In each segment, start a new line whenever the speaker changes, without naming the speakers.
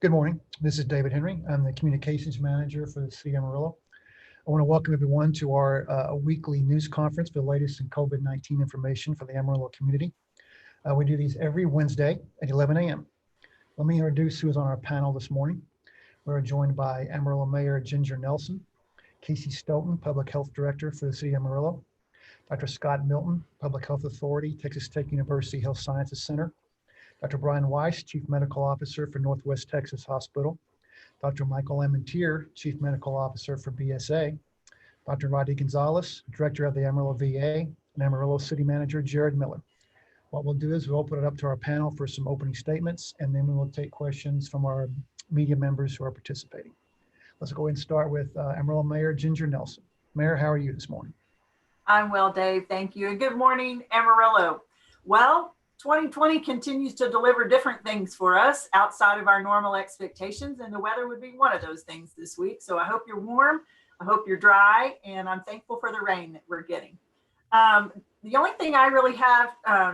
Good morning. This is David Henry. I'm the Communications Manager for the City of Amarillo. I want to welcome everyone to our weekly news conference for the latest in COVID-19 information for the Amarillo community. We do these every Wednesday at 11 a.m. Let me introduce who is on our panel this morning. We're joined by Amarillo Mayor Ginger Nelson, Casie Stoughton, Public Health Director for the City of Amarillo, Dr. Scott Milton, Public Health Authority, Texas Tech University Health Sciences Center, Dr. Brian Weis, Chief Medical Officer for Northwest Texas Hospital, Dr. Michael Lamentier, Chief Medical Officer for BSA, Dr. Rodney Gonzalez, Director of the Amarillo VA, and Amarillo City Manager Jared Miller. What we'll do is we'll open it up to our panel for some opening statements, and then we will take questions from our media members who are participating. Let's go ahead and start with Amarillo Mayor Ginger Nelson. Mayor, how are you this morning?
I'm well, Dave. Thank you. And good morning, Amarillo. Well, 2020 continues to deliver different things for us outside of our normal expectations, and the weather would be one of those things this week. So I hope you're warm, I hope you're dry, and I'm thankful for the rain that we're getting. The only thing I really have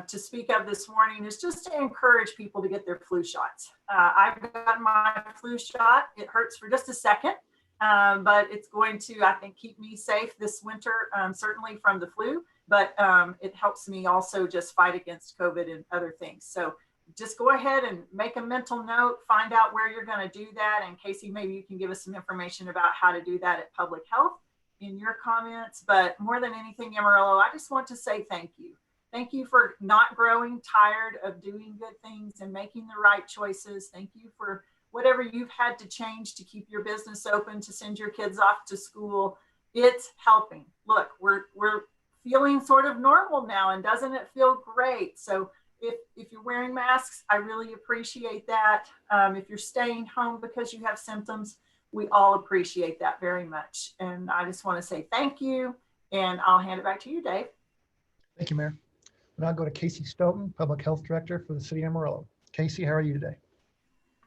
to speak of this morning is just to encourage people to get their flu shots. I've gotten my flu shot. It hurts for just a second, but it's going to, I think, keep me safe this winter, certainly from the flu. But it helps me also just fight against COVID and other things. So just go ahead and make a mental note, find out where you're going to do that. And Casie, maybe you can give us some information about how to do that at Public Health in your comments. But more than anything, Amarillo, I just want to say thank you. Thank you for not growing tired of doing good things and making the right choices. Thank you for whatever you've had to change to keep your business open, to send your kids off to school. It's helping. Look, we're feeling sort of normal now, and doesn't it feel great? So if you're wearing masks, I really appreciate that. If you're staying home because you have symptoms, we all appreciate that very much. And I just want to say thank you, and I'll hand it back to you, Dave.
Thank you, Mayor. We'll now go to Casie Stoughton, Public Health Director for the City of Amarillo. Casie, how are you today?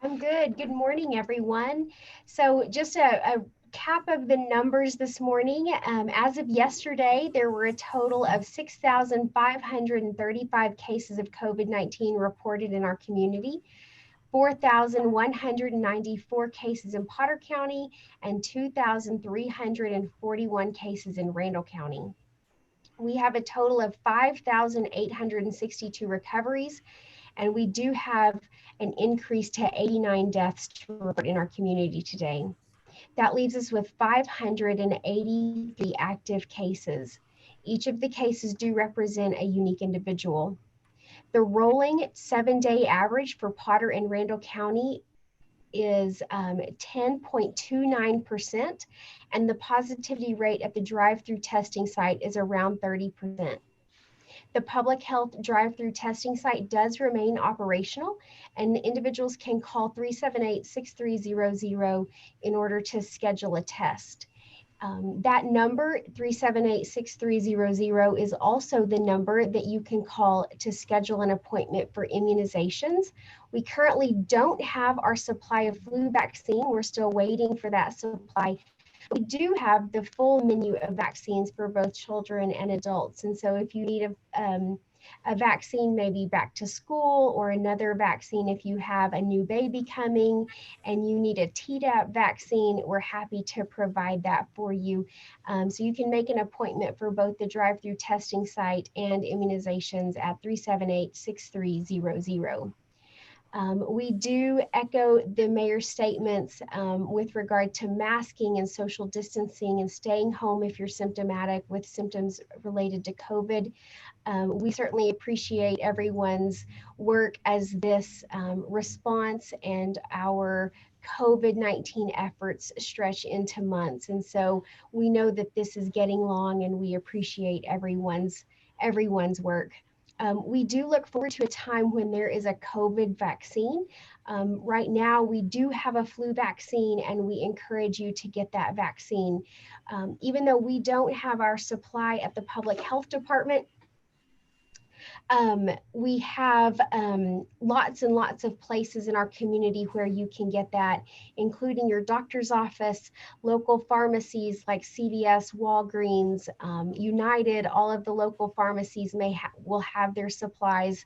I'm good. Good morning, everyone. So just a cap of the numbers this morning. As of yesterday, there were a total of 6,535 cases of COVID-19 reported in our community, 4,194 cases in Potter County, and 2,341 cases in Randall County. We have a total of 5,862 recoveries, and we do have an increase to 89 deaths to report in our community today. That leaves us with 583 active cases. Each of the cases do represent a unique individual. The rolling 7-day average for Potter and Randall County is 10.29%, and the positivity rate at the drive-through testing site is around 30%. The public health drive-through testing site does remain operational, and individuals can call 378-6300 in order to schedule a test. That number, 378-6300, is also the number that you can call to schedule an appointment for immunizations. We currently don't have our supply of flu vaccine. We're still waiting for that supply. We do have the full menu of vaccines for both children and adults. And so if you need a vaccine, maybe back to school, or another vaccine if you have a new baby coming and you need a Tdap vaccine, we're happy to provide that for you. So you can make an appointment for both the drive-through testing site and immunizations at 378-6300. We do echo the mayor's statements with regard to masking and social distancing and staying home if you're symptomatic with symptoms related to COVID. We certainly appreciate everyone's work as this response and our COVID-19 efforts stretch into months. And so we know that this is getting long, and we appreciate everyone's work. We do look forward to a time when there is a COVID vaccine. Right now, we do have a flu vaccine, and we encourage you to get that vaccine. Even though we don't have our supply at the Public Health Department, we have lots and lots of places in our community where you can get that, including your doctor's office, local pharmacies like CVS, Walgreens, United. All of the local pharmacies will have their supplies.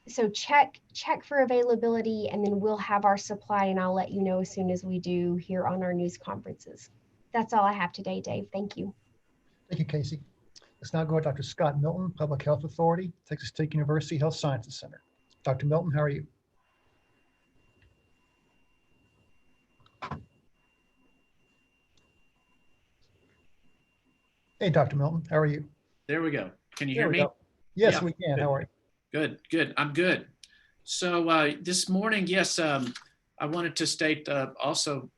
So check for availability, and then we'll have our supply, and I'll let you know as soon as we do here on our news conferences. That's all I have today, Dave. Thank you.
Thank you, Casie. Let's now go to Dr. Scott Milton, Public Health Authority, Texas State University Health Sciences Center. Dr. Milton, how are you? Hey, Dr. Milton, how are you?
There we go. Can you
There
hear
we
me?
go. Yes,
Yeah.
we can. How are you?
Good, good. I'm good. So this morning, yes, I wanted to state also,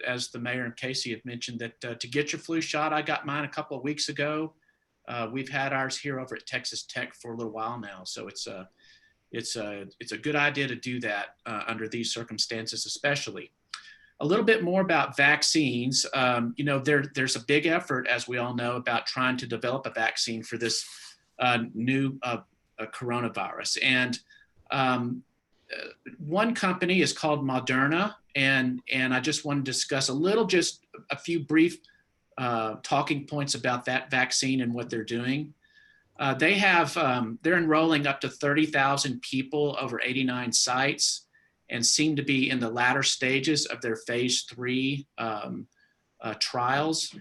as the mayor and Casie have mentioned, that to get your flu shot, I got mine a couple of weeks ago. We've had ours here over at Texas Tech for a little while now, so it's a good idea to do that under these circumstances, especially. A little bit more about vaccines. There's a big effort, as we all know, about trying to develop a vaccine for this new coronavirus. And one company is called Moderna, and I just want to discuss just a few brief talking points about that vaccine and what they're doing. They're enrolling up to 30,000 people over 89 sites, and seem to be in the latter stages of their phase 3 trials.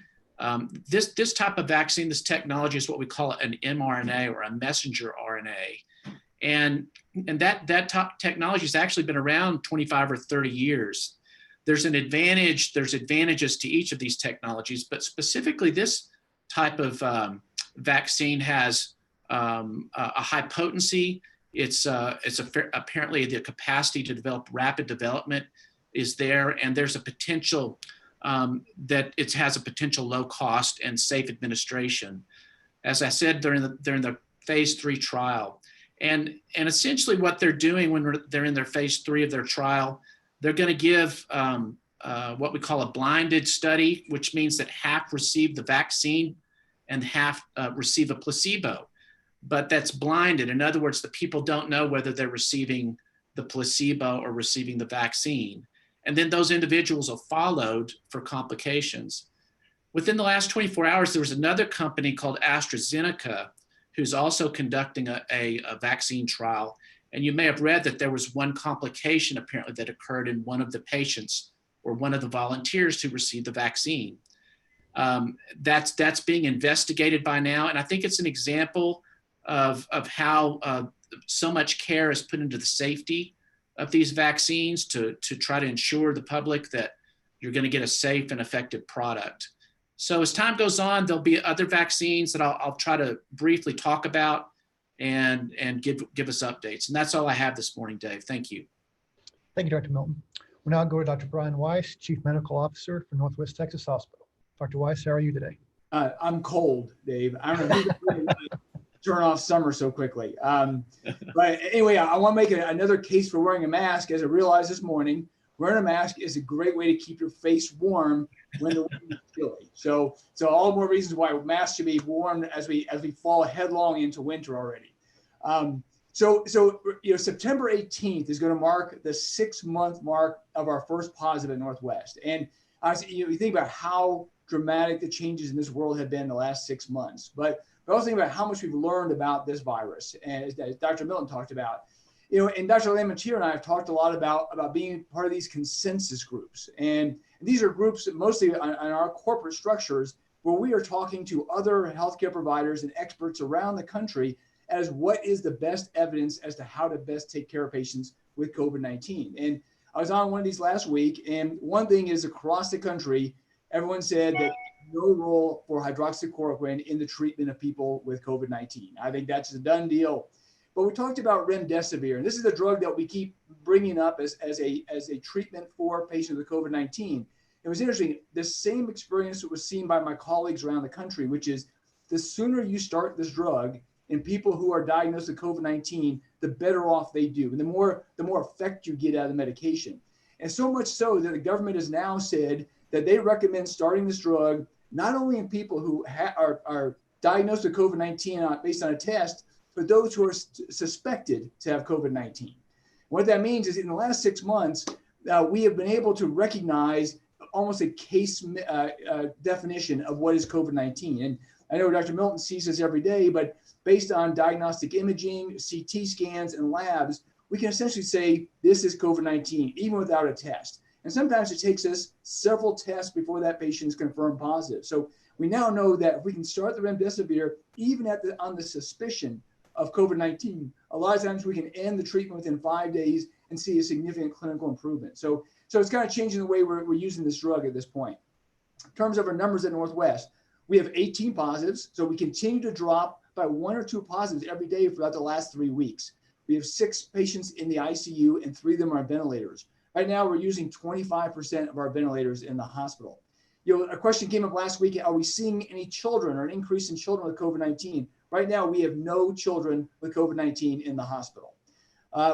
This type of vaccine, this technology, is what we call an mRNA, or a messenger RNA. And that technology has actually been around 25 or 30 years. There's advantages to each of these technologies, but specifically this type of vaccine has a high potency. It's apparently the capacity to develop rapid development is there, and there's a potential that it has a potential low cost and safe administration. As I said, they're in the phase 3 trial, and essentially what they're doing when they're in their phase 3 of their trial, they're going to give what we call a blinded study, which means that half receive the vaccine and half receive a placebo. But that's blinded. In other words, the people don't know whether they're receiving the placebo or receiving the vaccine. And then those individuals are followed for complications. Within the last 24 hours, there was another company called AstraZeneca who's also conducting a vaccine trial. And you may have read that there was one complication apparently that occurred in one of the patients or one of the volunteers who received the vaccine. That's being investigated by now. And I think it's an example of how so much care is put into the safety of these vaccines to try to ensure the public that you're going to get a safe and effective product. So as time goes on, there'll be other vaccines that I'll try to briefly talk about and give us updates. And that's all I have this morning, Dave. Thank you.
Thank you, Dr. Milton. We'll now go to Dr. Brian Weis, Chief Medical Officer for Northwest Texas Hospital. Dr. Weis, how are you today?
I'm cold, Dave. I don't know if you turn off summer so quickly. But anyway, I want to make another case for wearing a mask. As I realized this morning, wearing a mask is a great way to keep your face warm when the wind is chilly. So all more reasons why masks should be worn as we fall headlong into winter already. So September 18th is going to mark the 6-month mark of our first positive at Northwest. And you think about how dramatic the changes in this world have been in the last 6 months, but also think about how much we've learned about this virus, and as Dr. Milton talked about, and Dr. Lamentier and I have talked a lot about being part of these consensus groups, and these are groups that mostly on our corporate structures where we are talking to other healthcare providers and experts around the country as what is the best evidence as to how to best take care of patients with COVID-19. And I was on one of these last week, and one thing is across the country, everyone said that no role for hydroxychloroquine in the treatment of people with COVID-19. I think that's a done deal. But we talked about remdesivir, and this is a drug that we keep bringing up as a treatment for patients with COVID-19. It was interesting, the same experience that was seen by my colleagues around the country, which is the sooner you start this drug in people who are diagnosed with COVID-19, the better off they do, and the more effect you get out of the medication. And so much so that the government has now said that they recommend starting this drug not only in people who are diagnosed with COVID-19 based on a test, but those who are suspected to have COVID-19. What that means is in the last 6 months, we have been able to recognize almost a case definition of what is COVID-19. And I know Dr. Milton sees this every day, but based on diagnostic imaging, CT scans, and labs, we can essentially say this is COVID-19, even without a test. And sometimes it takes us several tests before that patient is confirmed positive. So we now know that if we can start the remdesivir, even on the suspicion of COVID-19, a lot of times we can end the treatment within 5 days and see a significant clinical improvement. So it's kind of changing the way we're using this drug at this point. In terms of our numbers at Northwest, we have 18 positives. So we continue to drop by 1 or 2 positives every day throughout the last 3 weeks. We have 6 patients in the ICU and 3 of them are on ventilators. Right now, we're using 25% of our ventilators in the hospital. A question came up last week, are we seeing any children or an increase in children with COVID-19? Right now, we have no children with COVID-19 in the hospital.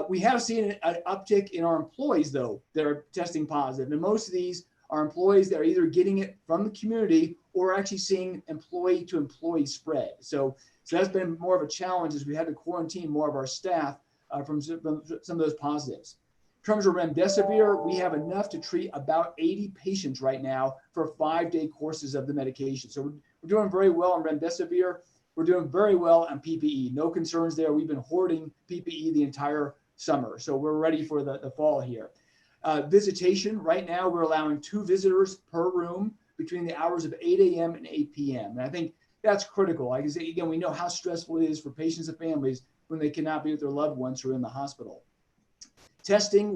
We have seen an uptick in our employees, though, that are testing positive. And most of these are employees that are either getting it from the community or actually seeing employee-to-employee spread. So that's been more of a challenge as we had to quarantine more of our staff from some of those positives. In terms of remdesivir, we have enough to treat about 80 patients right now for 5-day courses of the medication. So we're doing very well on remdesivir. We're doing very well on PPE. No concerns there. We've been hoarding PPE the entire summer. So we're ready for the fall here. Visitation, right now we're allowing 2 visitors per room between the hours of 8 a.m. and 8 p.m. And I think that's critical. Like I say, again, we know how stressful it is for patients and families when they cannot be with their loved ones who are in the hospital. Testing,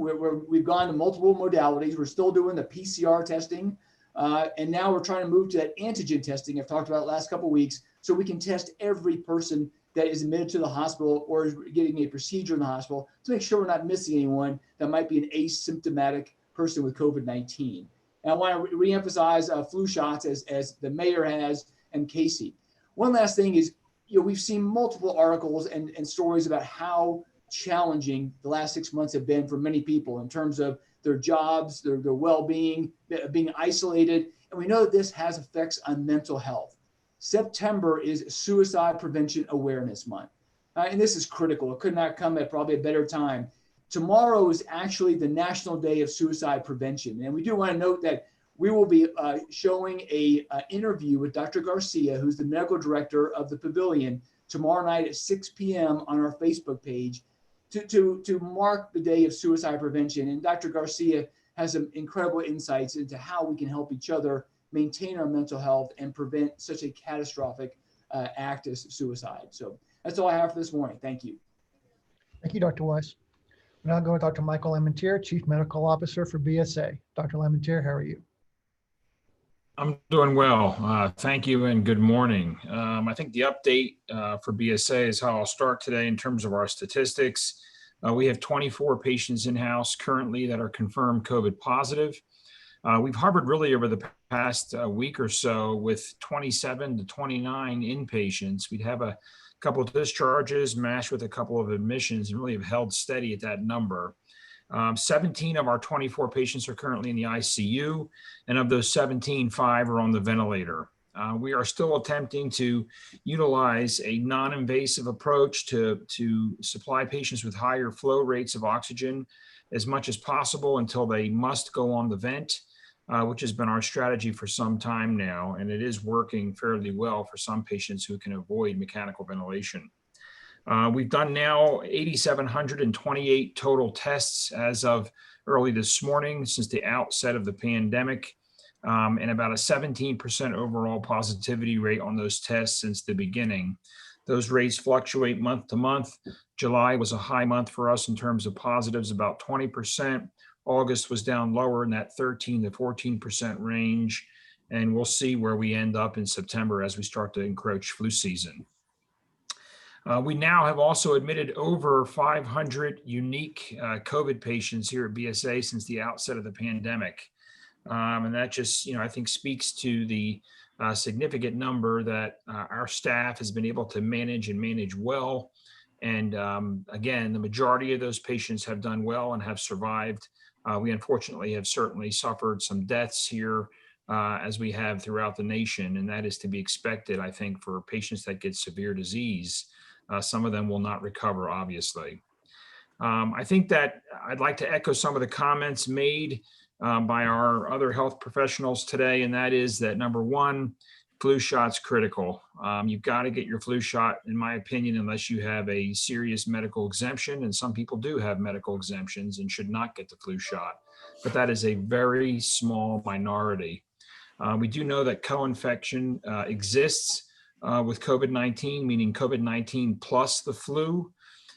we've gone to multiple modalities. We're still doing the PCR testing. And now we're trying to move to that antigen testing I've talked about the last couple of weeks, so we can test every person that is admitted to the hospital or is getting a procedure in the hospital to make sure we're not missing anyone that might be an asymptomatic person with COVID-19. And I want to reemphasize flu shots as the mayor has and Casie. One last thing is, we've seen multiple articles and stories about how challenging the last 6 months have been for many people in terms of their jobs, their well-being, being isolated. And we know that this has effects on mental health. September is Suicide Prevention Awareness Month. And this is critical. It could not come at probably a better time. Tomorrow is actually the National Day of Suicide Prevention. And we do want to note that we will be showing an interview with Dr. Garcia, who's the medical director of the Pavilion, tomorrow night at 6 p.m. on our Facebook page to mark the day of suicide prevention. And Dr. Garcia has some incredible insights into how we can help each other maintain our mental health and prevent such a catastrophic act as suicide. So that's all I have for this morning. Thank you.
Thank you, Dr. Weis. We're now going to Dr. Michael Lementier, Chief Medical Officer for BSA. Dr. Lementier, how are you?
I'm doing well. Thank you and good morning. I think the update for BSA is how I'll start today in terms of our statistics. We have 24 patients in-house currently that are confirmed COVID positive. We've hovered really over the past week or so with 27 to 29 inpatients. We'd have a couple of discharges matched with a couple of admissions and really have held steady at that number. 17 of our 24 patients are currently in the ICU, and of those 17, 5 are on the ventilator. We are still attempting to utilize a non-invasive approach to supply patients with higher flow rates of oxygen as much as possible until they must go on the vent, which has been our strategy for some time now, and it is working fairly well for some patients who can avoid mechanical ventilation. We've done now 8,728 total tests as of early this morning since the outset of the pandemic, and about a 17% overall positivity rate on those tests since the beginning. Those rates fluctuate month to month. July was a high month for us in terms of positives, about 20%. August was down lower in that 13 to 14% range, and we'll see where we end up in September as we start to encroach flu season. We now have also admitted over 500 unique COVID patients here at BSA since the outset of the pandemic. And that just, I think speaks to the significant number that our staff has been able to manage well. And again, the majority of those patients have done well and have survived. We unfortunately have certainly suffered some deaths here as we have throughout the nation. And that is to be expected, I think, for patients that get severe disease. Some of them will not recover, obviously. I think that I'd like to echo some of the comments made by our other health professionals today, and that is that number one, flu shot's critical. You've got to get your flu shot, in my opinion, unless you have a serious medical exemption. And some people do have medical exemptions and should not get the flu shot. But that is a very small minority. We do know that co-infection exists with COVID-19, meaning COVID-19 plus the flu.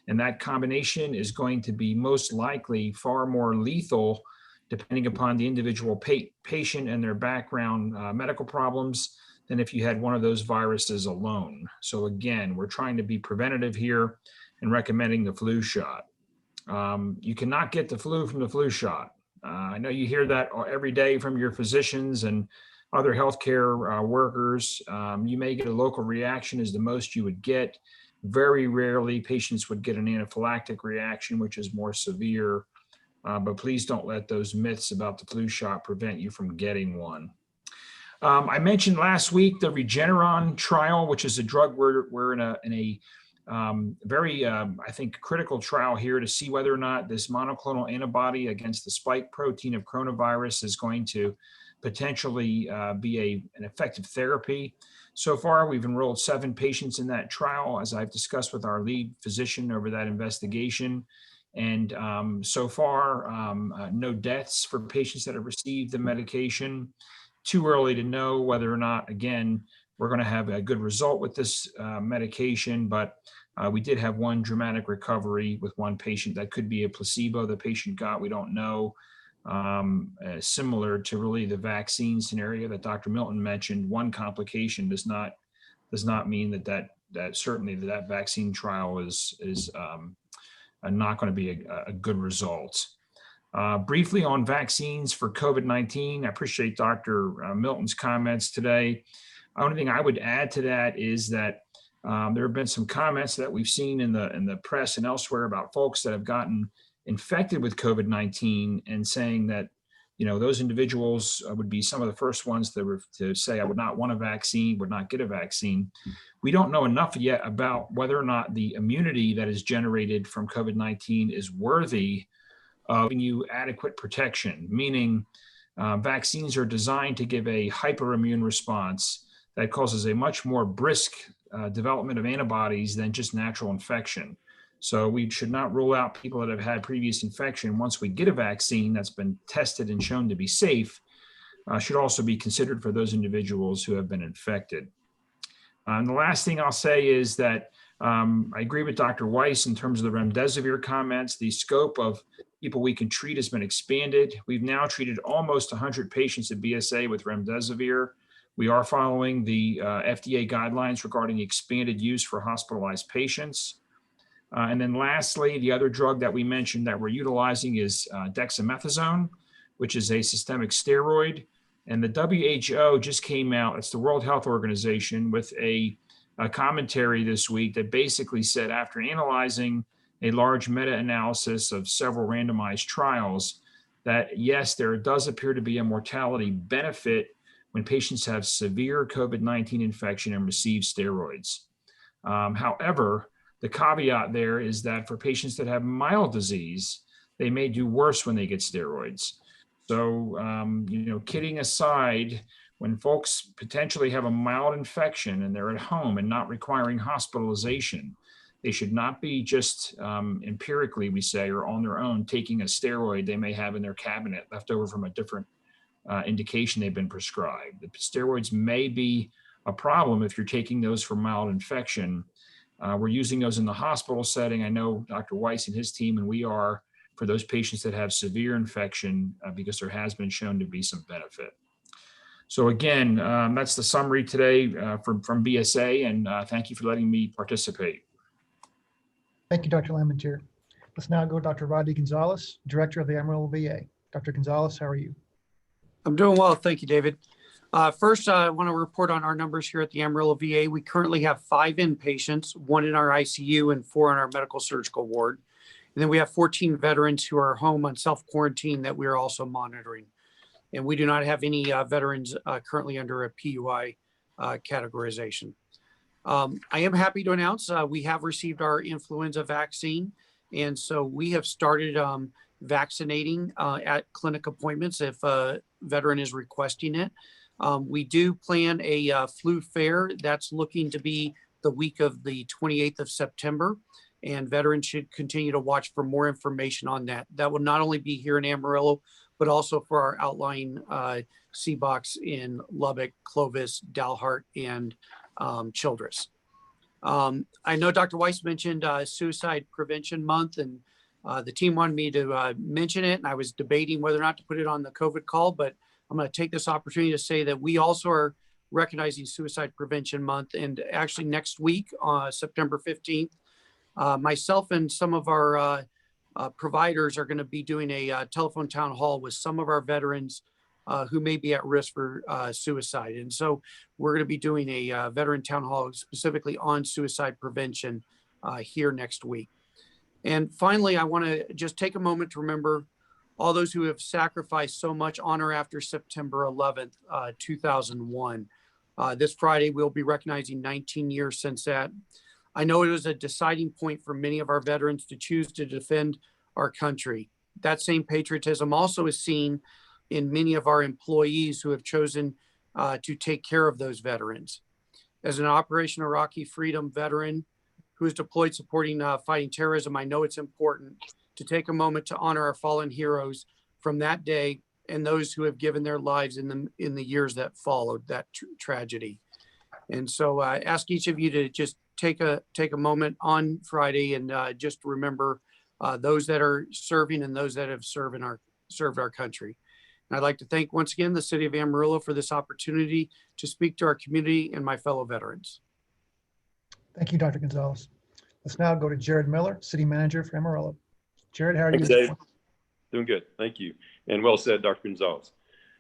And that combination is going to be most likely far more lethal depending upon the individual patient and their background medical problems than if you had one of those viruses alone. So again, we're trying to be preventative here and recommending the flu shot. You cannot get the flu from the flu shot. I know you hear that every day from your physicians and other healthcare workers. You may get a local reaction is the most you would get. Very rarely patients would get an anaphylactic reaction, which is more severe. But please don't let those myths about the flu shot prevent you from getting one. I mentioned last week the Regeneron trial, which is a drug we're in a very, I think, critical trial here to see whether or not this monoclonal antibody against the spike protein of coronavirus is going to potentially be an effective therapy. So far, we've enrolled 7 patients in that trial, as I've discussed with our lead physician over that investigation. And so far, no deaths for patients that have received the medication. Too early to know whether or not, again, we're going to have a good result with this medication, but we did have one dramatic recovery with one patient. That could be a placebo the patient got, we don't know. Similar to really the vaccine scenario that Dr. Milton mentioned, one complication does not mean that certainly that vaccine trial is not going to be a good result. Briefly on vaccines for COVID-19, I appreciate Dr. Milton's comments today. The only thing I would add to that is that there have been some comments that we've seen in the press and elsewhere about folks that have gotten infected with COVID-19 and saying that, those individuals would be some of the first ones to say, I would not want a vaccine, would not get a vaccine. We don't know enough yet about whether or not the immunity that is generated from COVID-19 is worthy of giving you adequate protection, meaning vaccines are designed to give a hyperimmune response that causes a much more brisk development of antibodies than just natural infection. So we should not rule out people that have had previous infection. Once we get a vaccine that's been tested and shown to be safe, should also be considered for those individuals who have been infected. And the last thing I'll say is that I agree with Dr. Weis in terms of the remdesivir comments. The scope of people we can treat has been expanded. We've now treated almost 100 patients at BSA with remdesivir. We are following the FDA guidelines regarding expanded use for hospitalized patients. And then lastly, the other drug that we mentioned that we're utilizing is dexamethasone, which is a systemic steroid. And the WHO just came out, it's the World Health Organization, with a commentary this week that basically said, after analyzing a large meta-analysis of several randomized trials, that yes, there does appear to be a mortality benefit when patients have severe COVID-19 infection and receive steroids. However, the caveat there is that for patients that have mild disease, they may do worse when they get steroids. So, kidding aside, when folks potentially have a mild infection and they're at home and not requiring hospitalization, they should not be just empirically, we say, or on their own, taking a steroid they may have in their cabinet left over from a different indication they've been prescribed. The steroids may be a problem if you're taking those for mild infection. We're using those in the hospital setting. I know Dr. Weis and his team, and we are, for those patients that have severe infection, because there has been shown to be some benefit. So again, that's the summary today from BSA, and thank you for letting me participate.
Thank you, Dr. Lamentier. Let's now go to Dr. Rodney Gonzalez, Director of the Amarillo VA. Dr. Gonzalez, how are you?
I'm doing well. Thank you, David. First, I want to report on our numbers here at the Amarillo VA. We currently have 5 inpatients, 1 in our ICU and 4 in our medical surgical ward. And then we have 14 veterans who are home on self-quarantine that we are also monitoring. And we do not have any veterans currently under a PUI categorization. I am happy to announce we have received our influenza vaccine. And so we have started vaccinating at clinic appointments if a veteran is requesting it. We do plan a flu fair that's looking to be the week of the 28th of September, and veterans should continue to watch for more information on that. That will not only be here in Amarillo, but also for our outlying CBOCs in Lubbock, Clovis, Dalhart, and Childress. I know Dr. Weis mentioned Suicide Prevention Month, and the team wanted me to mention it, and I was debating whether or not to put it on the COVID call, but I'm going to take this opportunity to say that we also are recognizing Suicide Prevention Month. And actually next week, September 15th, myself and some of our providers are going to be doing a telephone town hall with some of our veterans who may be at risk for suicide. And so we're going to be doing a veteran town hall specifically on suicide prevention here next week. And finally, I want to just take a moment to remember all those who have sacrificed so much on or after September 11th, 2001. This Friday, we'll be recognizing 19 years since that. I know it was a deciding point for many of our veterans to choose to defend our country. That same patriotism also is seen in many of our employees who have chosen to take care of those veterans. As an Operation Iraqi Freedom veteran who is deployed supporting fighting terrorism, I know it's important to take a moment to honor our fallen heroes from that day and those who have given their lives in the years that followed that tragedy. And so I ask each of you to just take a moment on Friday and just remember those that are serving and those that have served our country. And I'd like to thank once again the City of Amarillo for this opportunity to speak to our community and my fellow veterans.
Thank you, Dr. Gonzalez. Let's now go to Jared Miller, City Manager for Amarillo. Jared, how are you?
Thanks, Dave. Doing good. Thank you. And well said, Dr. Gonzalez.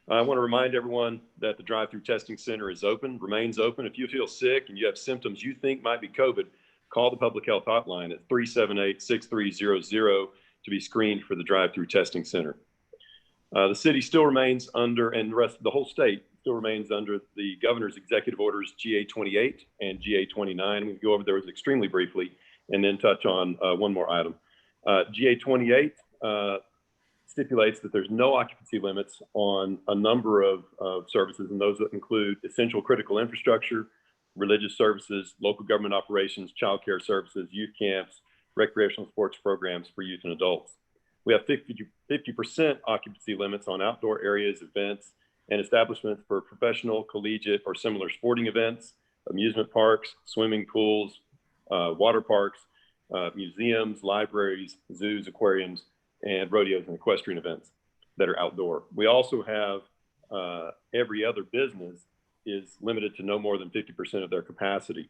I want to remind everyone that the drive-through testing center is open, remains open. If you feel sick and you have symptoms you think might be COVID, call the public health hotline at 378-6300 to be screened for the drive-through testing center. The city still remains under, and the whole state still remains under the governor's executive orders GA-28 and GA-29. We can go over those extremely briefly and then touch on one more item. GA-28 stipulates that there's no occupancy limits on a number of services, and those include essential critical infrastructure, religious services, local government operations, child care services, youth camps, recreational sports programs for youth and adults. We have 50% occupancy limits on outdoor areas, events, and establishments for professional, collegiate, or similar sporting events, amusement parks, swimming pools, water parks, museums, libraries, zoos, aquariums, and rodeos and equestrian events that are outdoor. We also have every other business is limited to no more than 50% of their capacity.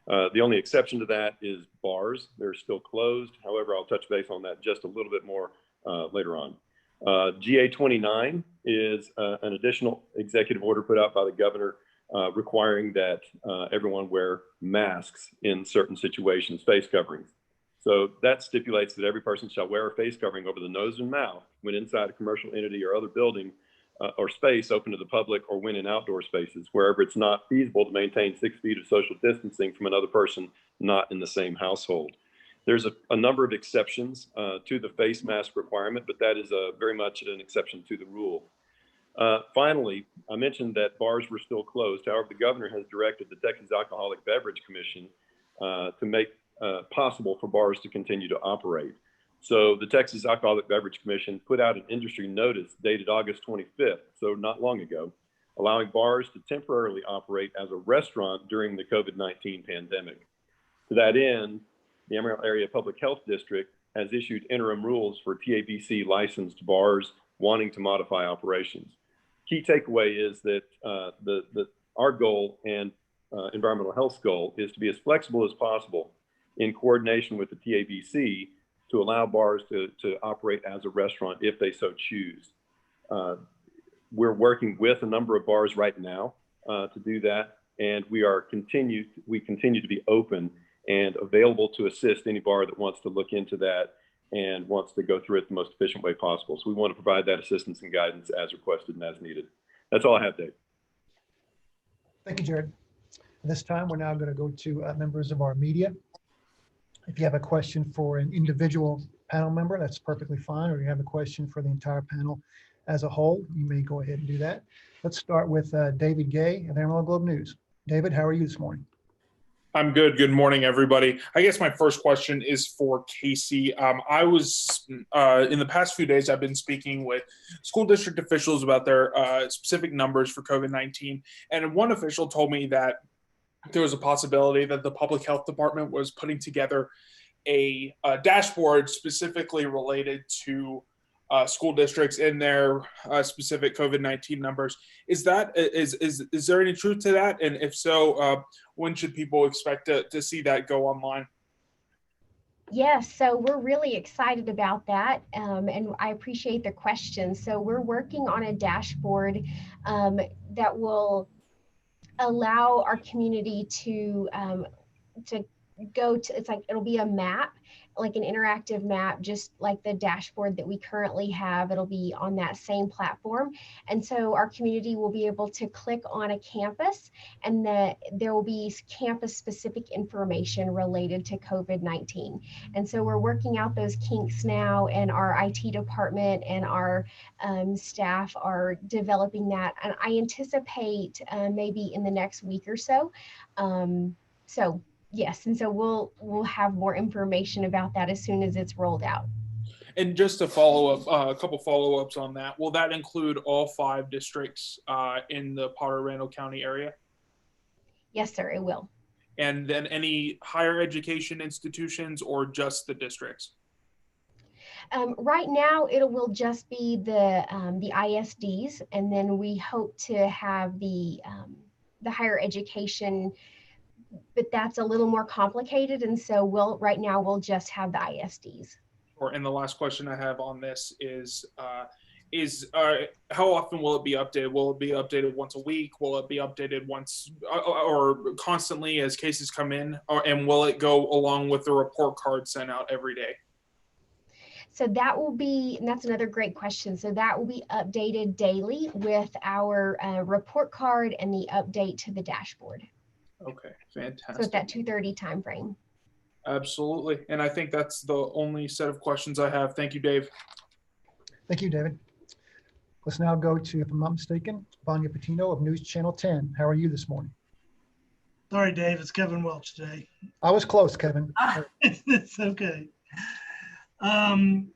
The only exception to that is bars. They're still closed. However, I'll touch base on that just a little bit more later on. GA-29 is an additional executive order put out by the governor requiring that everyone wear masks in certain situations, face coverings. So that stipulates that every person shall wear a face covering over the nose and mouth when inside a commercial entity or other building or space open to the public, or when in outdoor spaces, wherever it's not feasible to maintain 6 feet of social distancing from another person not in the same household. There's a number of exceptions to the face mask requirement, but that is very much an exception to the rule. Finally, I mentioned that bars were still closed. However, the governor has directed the Texas Alcoholic Beverage Commission to make possible for bars to continue to operate. So the Texas Alcoholic Beverage Commission put out an industry notice dated August 25th, so not long ago, allowing bars to temporarily operate as a restaurant during the COVID-19 pandemic. To that end, the Amarillo Area Public Health District has issued interim rules for TABC licensed bars wanting to modify operations. Key takeaway is that our goal and environmental health's goal is to be as flexible as possible in coordination with the TABC to allow bars to operate as a restaurant if they so choose. We're working with a number of bars right now to do that, and we continue to be open and available to assist any bar that wants to look into that and wants to go through it the most efficient way possible. So we want to provide that assistance and guidance as requested and as needed. That's all I have, Dave.
Thank you, Jared. At this time, we're now going to go to members of our media. If you have a question for an individual panel member, that's perfectly fine. Or you have a question for the entire panel as a whole, you may go ahead and do that. Let's start with David Gay of Amarillo Globe News. David, how are you this morning?
I'm good. Good morning, everybody. I guess my first question is for Casie. I was, in the past few days, I've been speaking with school district officials about their specific numbers for COVID-19. And one official told me that there was a possibility that the public health department was putting together a dashboard specifically related to school districts in their specific COVID-19 numbers. Is there any truth to that? And if so, when should people expect to see that go online?
Yes, so we're really excited about that, and I appreciate the question. So we're working on a dashboard that will allow our community to go to, it'll be a map, like an interactive map, just like the dashboard that we currently have. It'll be on that same platform. And so our community will be able to click on a campus, and there will be campus specific information related to COVID-19. And so we're working out those kinks now, and our IT department and our staff are developing that. And I anticipate maybe in the next week or so. Yes, and so we'll have more information about that as soon as it's rolled out.
And just to follow up, a couple follow-ups on that, will that include all 5 districts in the Potter-Randall County area?
Yes, sir, it will.
And then any higher education institutions or just the districts?
Right now, it will just be the ISDs, and then we hope to have the higher education, but that's a little more complicated. And so right now we'll just have the ISDs.
And the last question I have on this is how often will it be updated? Will it be updated once a week? Will it be updated once or constantly as cases come in? And will it go along with the report card sent out every day?
So that will be, and that's another great question. So that will be updated daily with our report card and the update to the dashboard.
Okay, fantastic.
So at that 2:30 time frame.
Absolutely. And I think that's the only set of questions I have. Thank you, Dave.
Thank you, David. Let's now go to, if I'm not mistaken, Vanya Patino of News Channel 10. How are you this morning?
Sorry, Dave, it's Kevin Welch today.
I was close, Kevin.
It's okay. Casie,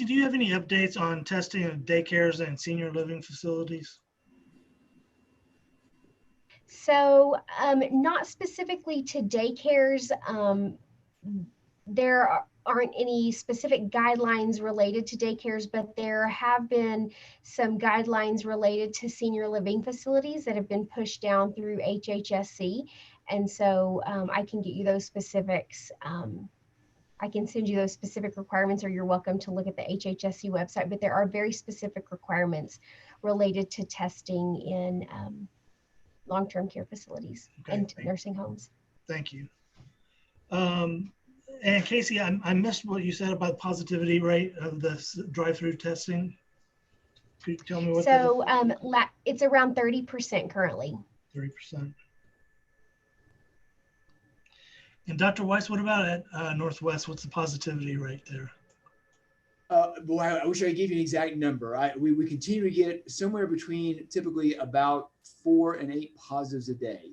do you have any updates on testing of daycares and senior living facilities?
So not specifically to daycares. There aren't any specific guidelines related to daycares, but there have been some guidelines related to senior living facilities that have been pushed down through HHSC. And so I can get you those specifics. I can send you those specific requirements, or you're welcome to look at the HHSC website, but there are very specific requirements related to testing in long-term care facilities and nursing homes.
Thank you. And Casie, I missed what you said about the positivity rate of the drive-through testing. Could you tell me what?
So it's around 30% currently.
30%. And Dr. Weis, what about at Northwest? What's the positivity rate there?
Boy, I wish I could give you an exact number. We continue to get somewhere between typically about 4 and 8 positives a day.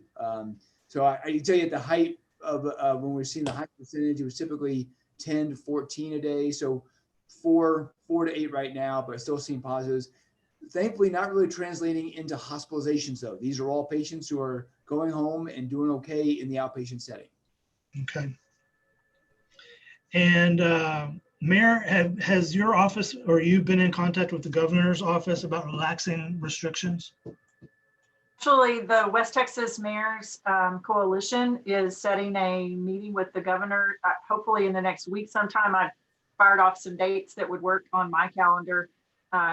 So I can tell you at the height of when we're seeing the high percentage, it was typically 10 to 14 a day. So 4 to 8 right now, but still seeing positives. Thankfully, not really translating into hospitalizations though. These are all patients who are going home and doing okay in the outpatient setting.
Okay. And Mayor, has your office or you been in contact with the governor's office about relaxing restrictions?
Actually, the West Texas Mayor's Coalition is setting a meeting with the governor, hopefully in the next week sometime. I fired off some dates that would work on my calendar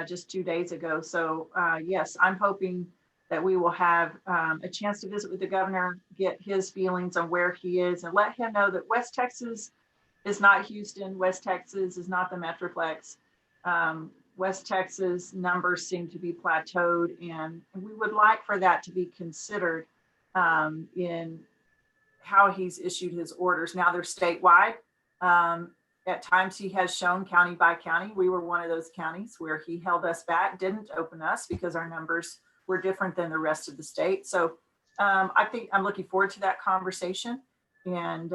just 2 days ago. So yes, I'm hoping that we will have a chance to visit with the governor, get his feelings on where he is, and let him know that West Texas is not Houston. West Texas is not the Metroplex. West Texas numbers seem to be plateaued, and we would like for that to be considered in how he's issued his orders. Now they're statewide, At times he has shown county by county. We were one of those counties where he held us back, didn't open us because our numbers were different than the rest of the state. So I think I'm looking forward to that conversation. And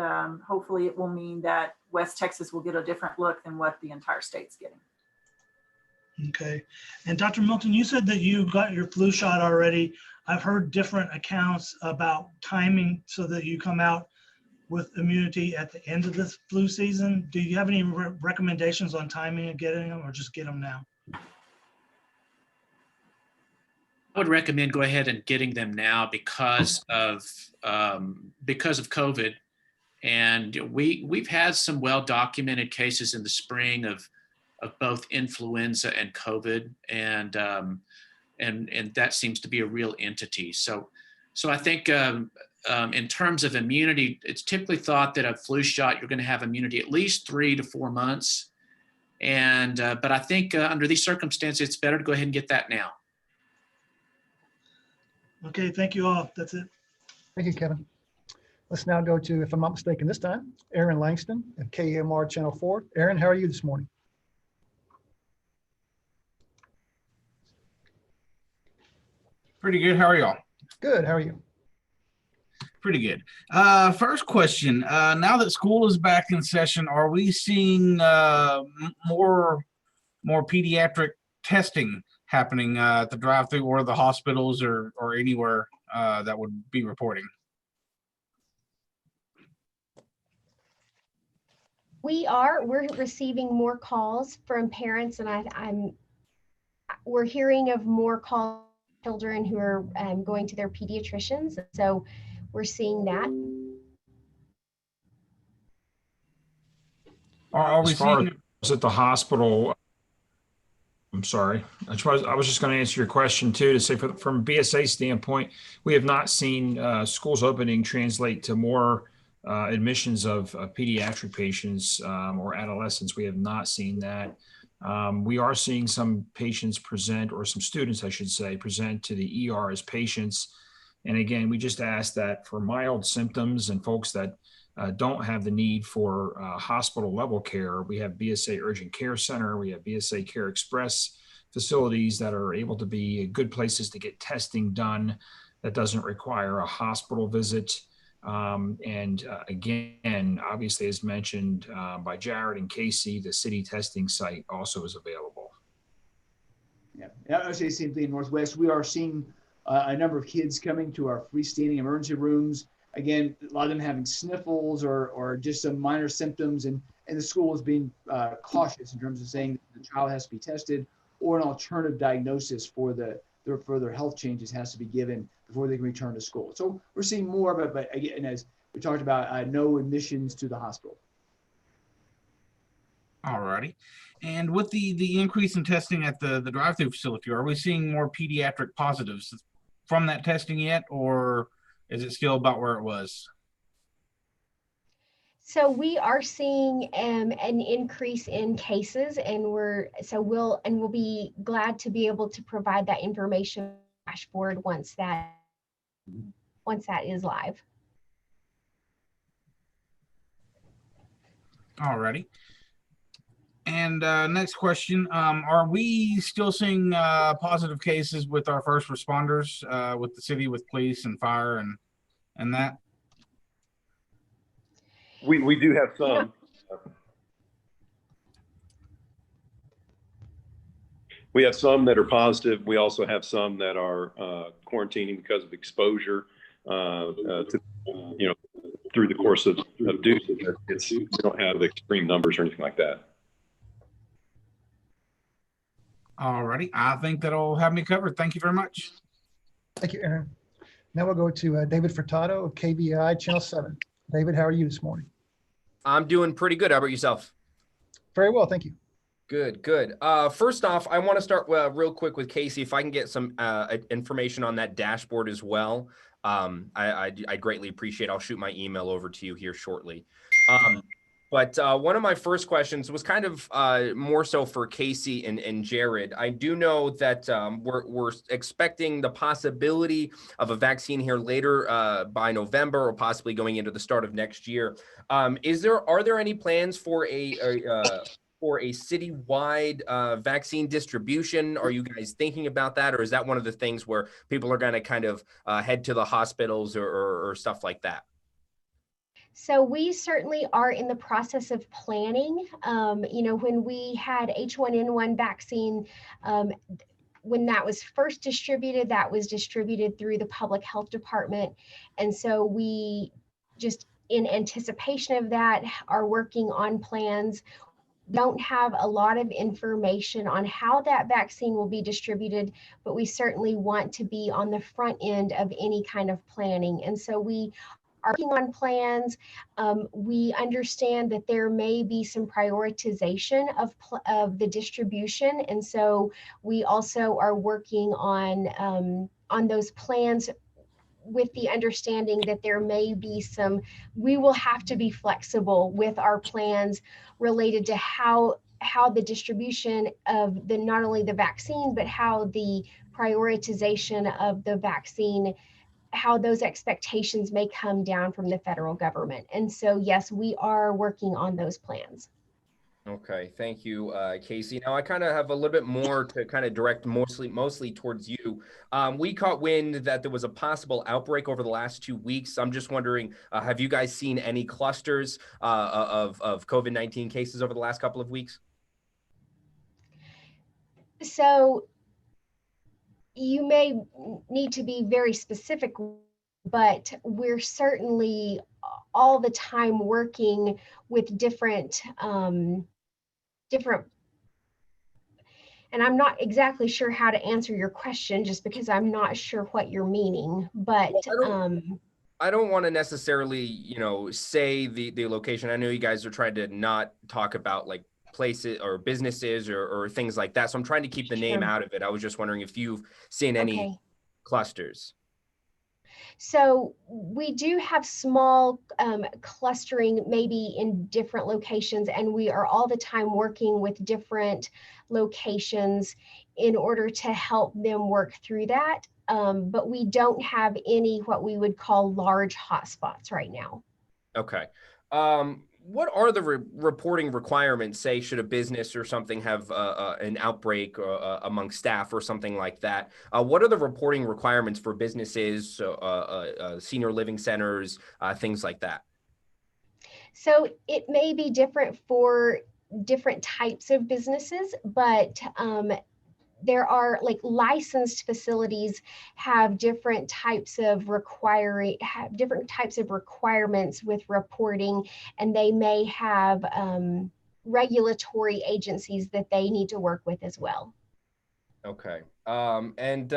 hopefully it will mean that West Texas will get a different look than what the entire state's getting.
Okay. And Dr. Milton, you said that you got your flu shot already. I've heard different accounts about timing so that you come out with immunity at the end of this flu season. Do you have any recommendations on timing of getting them, or just get them now?
I would recommend go ahead and getting them now because of COVID, and we've had some well-documented cases in the spring of both influenza and COVID, and that seems to be a real entity. So I think in terms of immunity, it's typically thought that a flu shot you're going to have immunity at least 3 to 4 months, and but I think under these circumstances, it's better to go ahead and get that now.
Okay, thank you all. That's it.
Thank you, Kevin. Let's now go to, if I'm not mistaken this time, Aaron Langston of KEMR Channel 4. Aaron, how are you this morning?
Pretty good. How are y'all?
Good. How are you?
Pretty good. First question. Now that school is back in session, are we seeing more pediatric testing happening at the drive-through or the hospitals or anywhere that would be reporting?
We're receiving more calls from parents, and we're hearing of more calls from children who are going to their pediatricians. So we're seeing that.
Are we seeing at the hospital? I'm sorry. I was just going to answer your question too, to say from BSA standpoint, we have not seen schools opening translate to more admissions of pediatric patients or adolescents. We have not seen that. We are seeing some patients present, or some students, I should say, present to the ER as patients. And again, we just ask that for mild symptoms and folks that don't have the need for hospital level care, we have BSA Urgent Care Center, we have BSA Care Express facilities that are able to be good places to get testing done that doesn't require a hospital visit. Again, obviously, as mentioned by Jared and Casie, the city testing site also is available.
Yeah, I would say the same thing in Northwest. We are seeing a number of kids coming to our freestanding emergency rooms. Again, a lot of them having sniffles or just some minor symptoms, and the school is being cautious in terms of saying the child has to be tested, or an alternative diagnosis for their further health changes has to be given before they can return to school. So we're seeing more of it, but again, as we talked about, no admissions to the hospital.
All righty. And with the increase in testing at the drive-through facility, are we seeing more pediatric positives from that testing yet, or is it still about where it was?
So we are seeing an increase in cases, and we'll be glad to be able to provide that information dashboard once that is live.
All righty. And next question, are we still seeing positive cases with our first responders, with the city, with police and fire and that?
We do have some. We have some that are positive. We also have some that are quarantining because of exposure to, through the course of duty. We don't have extreme numbers or anything like that.
All righty. I think that'll have me covered. Thank you very much.
Thank you, Aaron. Now we'll go to David Furtado of KBI Channel 7. David, how are you this morning?
I'm doing pretty good. How about yourself?
Very well, thank you.
Good, good. First off, I want to start real quick with Casie. If I can get some information on that dashboard as well, I greatly appreciate it. I'll shoot my email over to you here shortly. But one of my first questions was kind of more so for Casie and Jared. I do know that we're expecting the possibility of a vaccine here later by November, or possibly going into the start of next year. Are there any plans for a citywide vaccine distribution? Are you guys thinking about that, or is that one of the things where people are going to kind of head to the hospitals or stuff like that?
So we certainly are in the process of planning. When we had H1N1 vaccine, when that was first distributed, that was distributed through the public health department. And so we just, in anticipation of that, are working on plans. Don't have a lot of information on how that vaccine will be distributed, but we certainly want to be on the front end of any kind of planning. And so we are working on plans. We understand that there may be some prioritization of the distribution. And so we also are working on those plans with the understanding that there may be we will have to be flexible with our plans related to how the distribution of not only the vaccine, but how the prioritization of the vaccine, how those expectations may come down from the federal government. And so, yes, we are working on those plans.
Okay, thank you, Casie. Now I kind of have a little bit more to kind of direct mostly towards you. We caught wind that there was a possible outbreak over the last 2 weeks. I'm just wondering, have you guys seen any clusters of COVID-19 cases over the last couple of weeks?
So you may need to be very specific, but we're certainly all the time working with different, and I'm not exactly sure how to answer your question just because I'm not sure what you're meaning, but
I don't want to necessarily, say the location. I know you guys are trying to not talk about like places or businesses or things like that. So I'm trying to keep the name out of it. I was just wondering if you've seen any clusters.
So we do have small clustering maybe in different locations, and we are all the time working with different locations in order to help them work through that. But we don't have any what we would call large hotspots right now.
Okay. What are the reporting requirements, say, should a business or something have an outbreak among staff or something like that? What are the reporting requirements for businesses, senior living centers, things like that?
So it may be different for different types of businesses, but there are like licensed facilities have different types of requirements with reporting, and they may have regulatory agencies that they need to work with as well.
Okay. And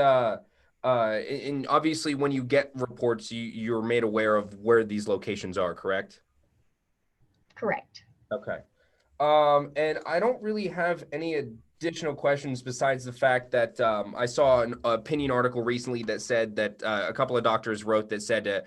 obviously when you get reports, you're made aware of where these locations are, correct?
Correct.
Okay. And I don't really have any additional questions besides the fact that I saw an opinion article recently that said that a couple of doctors wrote that said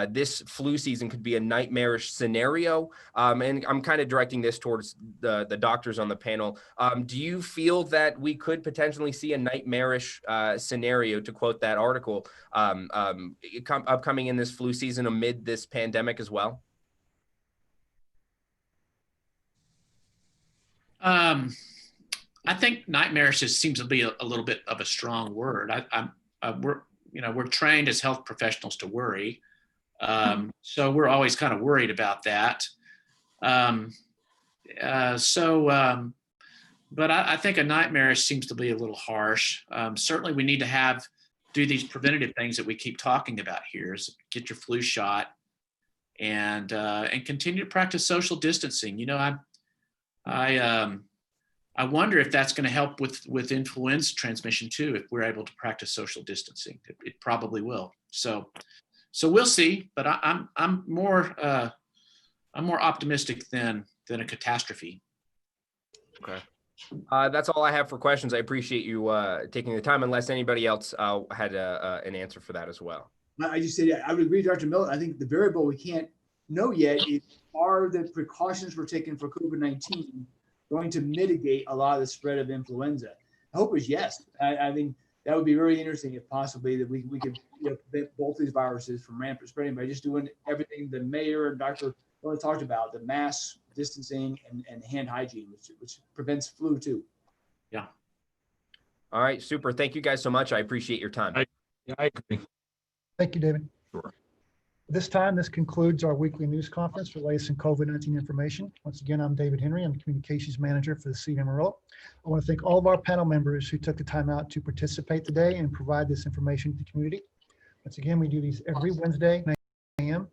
this flu season could be a nightmarish scenario. And I'm kind of directing this towards the doctors on the panel. Do you feel that we could potentially see a nightmarish scenario, to quote that article, upcoming in this flu season amid this pandemic as well?
I think nightmarish just seems to be a little bit of a strong word. We're trained as health professionals to worry, so we're always kind of worried about that. But I think a nightmarish seems to be a little harsh. Certainly, we need to do these preventative things that we keep talking about here: is get your flu shot and continue to practice social distancing. I wonder if that's going to help with influenza transmission too, if we're able to practice social distancing. It probably will. So we'll see. But I'm more optimistic than a catastrophe.
Okay. That's all I have for questions. I appreciate you taking the time. Unless anybody else had an answer for that as well.
I just said I would agree, Dr. Milton. I think the variable we can't know yet is are the precautions we're taking for COVID-19 going to mitigate a lot of the spread of influenza? The hope is yes. I think that would be very interesting if possibly that we could prevent both these viruses from rampant spreading by just doing everything the mayor and Dr. Rodney talked about, the mask, distancing, and hand hygiene, which prevents flu too.
Yeah.
All right, super. Thank you guys so much. I appreciate your time.
I agree.
Thank you, David.
Sure.
This time, this concludes our weekly news conference for latest in COVID-19 information. Once again, I'm David Henry. I'm the Communications Manager for the City of Amarillo. I want to thank all of our panel members who took the time out to participate today and provide this information to the community. Once again, we do these every Wednesday, 9 a.m.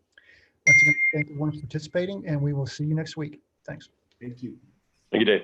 Once again, thank everyone for participating, and we will see you next week. Thanks.
Thank you.
Thank you, Dave.